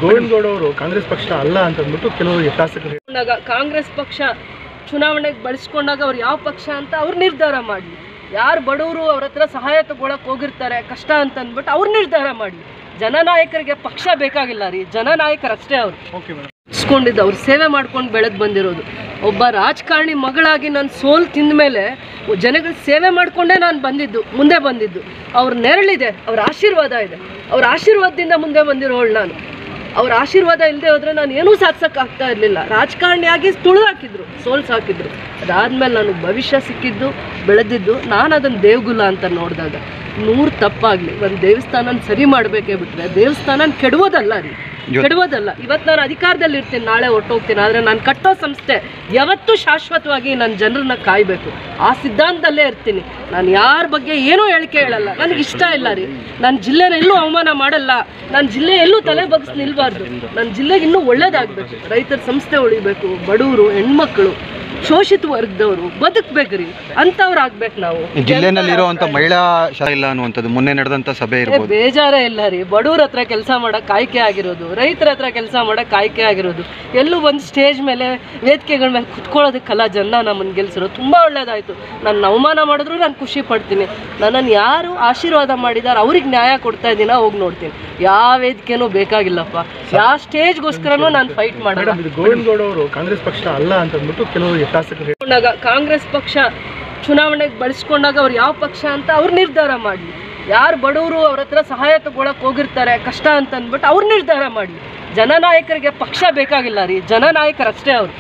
ಗೋವಿಂದಗೌಡ ಅವರು ಕಾಂಗ್ರೆಸ್ ಪಕ್ಷ ಅಲ್ಲ ಅಂತ ಅಂದ್ಬಿಟ್ಟು ಕೆಲವರು ಶಾಸಕರು ಕಾಂಗ್ರೆಸ್ ಪಕ್ಷ ಚುನಾವಣೆಗೆ ಬಳಸ್ಕೊಂಡಾಗ ಅವ್ರು ಯಾವ ಪಕ್ಷ ಅಂತ ಅವ್ರು ನಿರ್ಧಾರ ಮಾಡಲಿ. ಯಾರು ಬಡವರು ಅವ್ರ ಹತ್ರ ಸಹಾಯ ತಗೊಳಕ್ ಹೋಗಿರ್ತಾರೆ ಕಷ್ಟ ಅಂತ ಅಂದ್ಬಿಟ್ಟು ಅವ್ರು ನಿರ್ಧಾರ ಮಾಡಲಿ. ಜನನಾಯಕರಿಗೆ ಪಕ್ಷ ಬೇಕಾಗಿಲ್ಲ ರೀ, ಜನನಾಯಕರಷ್ಟೇ ಅವರು ಇಸ್ಕೊಂಡಿದ್ದು. ಅವ್ರು ಸೇವೆ ಮಾಡ್ಕೊಂಡು ಬೆಳೆದು ಬಂದಿರೋದು. ಒಬ್ಬ ರಾಜಕಾರಣಿ ಮಗಳಾಗಿ ನಾನು ಸೋಲು ತಿಂದ ಮೇಲೆ ಜನಗಳ ಸೇವೆ ಮಾಡಿಕೊಂಡೇ ನಾನು ಮುಂದೆ ಬಂದಿದ್ದು. ಅವ್ರ ನೆರಳಿದೆ, ಅವ್ರ ಆಶೀರ್ವಾದ ಇದೆ. ಅವ್ರ ಆಶೀರ್ವಾದದಿಂದ ಮುಂದೆ ಬಂದಿರೋಳು ನಾನು. ಅವ್ರ ಆಶೀರ್ವಾದ ಇಲ್ಲದೆ ಹೋದರೆ ನಾನು ಏನೂ ಸಾಧಿಸೋಕ್ಕಾಗ್ತಾ ಇರಲಿಲ್ಲ. ರಾಜಕಾರಣಿಯಾಗಿ ತುಳಿದಾಕಿದ್ರು, ಸೋಲ್ಸಾಕಿದ್ರು. ಅದಾದಮೇಲೆ ನನಗೆ ಭವಿಷ್ಯ ಸಿಕ್ಕಿದ್ದು, ಬೆಳೆದಿದ್ದು. ನಾನು ಅದನ್ನು ದೇವ್ಗುಲ ಅಂತ ನೋಡಿದಾಗ 100 ತಪ್ಪಾಗಲಿ ಒಂದು ದೇವಸ್ಥಾನ ಸರಿ ಮಾಡಬೇಕೇ ಬಿಟ್ಟರೆ ದೇವಸ್ಥಾನ ಕೆಡುವುದಲ್ಲ ರೀ, ಕೆಡುವುದಲ್ಲ. ಇವತ್ತು ನಾನು ಅಧಿಕಾರದಲ್ಲಿ ಇರ್ತೀನಿ, ನಾಳೆ ಹೊರಟೋಗ್ತೀನಿ. ಆದರೆ ನಾನು ಕಟ್ಟೋ ಸಂಸ್ಥೆ ಯಾವತ್ತೂ ಶಾಶ್ವತವಾಗಿ ನನ್ನ ಜನರನ್ನ ಕಾಯಬೇಕು, ಆ ಸಿದ್ಧಾಂತದಲ್ಲೇ ಇರ್ತೀನಿ. ನಾನು ಯಾರ ಬಗ್ಗೆ ಏನೂ ಹೇಳಿಕೆ ಹೇಳಲ್ಲ, ನನಗೆ ಇಷ್ಟ ಇಲ್ಲ ರೀ. ನನ್ನ ಜಿಲ್ಲೆನ ಎಲ್ಲೂ ಅವಮಾನ ಮಾಡಲ್ಲ, ನನ್ನ ಜಿಲ್ಲೆ ಎಲ್ಲೂ ತಲೆ ಬಗ್ಗಿಸಿ ನಿಲ್ಬಾರ್ದು. ನನ್ನ ಜಿಲ್ಲೆಗೆ ಇನ್ನೂ ಒಳ್ಳೇದಾಗಬೇಕು, ರೈತರ ಸಂಸ್ಥೆ ಉಳಿಬೇಕು, ಬಡವರು, ಹೆಣ್ಮಕ್ಳು, ಶೋಷಿತ ವರ್ಗದವರು ಬದುಕಬೇಕ್ರಿ, ಅಂಥವ್ರು ಆಗ್ಬೇಕು ನಾವು. ಜಿಲ್ಲೆನಲ್ಲಿರುವಂತ ಮಹಿಳಾ ಇಲ್ಲ ಅನ್ನುವಂಥದ್ದು ಮೊನ್ನೆ ನಡೆದಂತ ಸಭೆ ಇರ್ಬೋದು. ಬೇಜಾರೇ ಇಲ್ಲ ರೀ. ಬಡವ್ರ ಹತ್ರ ಕೆಲಸ ಮಾಡಕ್ ಆಯ್ಕೆ ಆಗಿರೋದು, ರೈತರ ಹತ್ರ ಕೆಲಸ ಮಾಡಕ್ ಆಯ್ಕೆ ಆಗಿರೋದು. ಎಲ್ಲೂ ಒಂದು ಸ್ಟೇಜ್ ಮೇಲೆ ವೇದಿಕೆಗಳ ಮೇಲೆ ಕುತ್ಕೊಳ್ಳೋದಕ್ಕಲ್ಲ ಜನ ನಮ್ಮನ್ನು ಗೆಲ್ಸಿರೋದು. ತುಂಬ ಒಳ್ಳೇದಾಯ್ತು. ನನ್ನ ಅವಮಾನ ಮಾಡಿದ್ರು ನಾನು ಖುಷಿ ಪಡ್ತೀನಿ. ನನ್ನನ್ನು ಯಾರು ಆಶೀರ್ವಾದ ಮಾಡಿದಾರೆ ಅವ್ರಿಗೆ ನ್ಯಾಯ ಕೊಡ್ತಾ ಇದ್ದೀನ, ಹೋಗಿ ನೋಡ್ತೀನಿ. ಯಾವ ವೇದಿಕೆನೂ ಬೇಕಾಗಿಲ್ಲಪ್ಪ, ಯಾವ ಸ್ಟೇಜ್ಗೋಸ್ಕರನೂ ನಾನು ಫೈಟ್ ಮಾಡೋಣ. ಗೋವಿಂದಗೌಡ ಅವರು ಕಾಂಗ್ರೆಸ್ ಪಕ್ಷ ಅಲ್ಲ ಅಂತ ಅಂದ್ಬಿಟ್ಟು ಕೆಲವರು ಶಾಸಕರು ಕಾಂಗ್ರೆಸ್ ಪಕ್ಷ ಚುನಾವಣೆಗೆ ಬಳಸ್ಕೊಂಡಾಗ ಅವ್ರು ಯಾವ ಪಕ್ಷ ಅಂತ ಅವ್ರು ನಿರ್ಧಾರ ಮಾಡಲಿ. ಯಾರು ಬಡವರು ಅವ್ರ ಹತ್ರ ಸಹಾಯ ತಗೊಳಕ್ ಹೋಗಿರ್ತಾರೆ ಕಷ್ಟ ಅಂತ ಅಂದ್ಬಿಟ್ಟು ಅವ್ರು ನಿರ್ಧಾರ ಮಾಡಲಿ. ಜನನಾಯಕರಿಗೆ ಪಕ್ಷ ಬೇಕಾಗಿಲ್ಲ ರೀ, ಜನನಾಯಕರಷ್ಟೇ ಅವರು.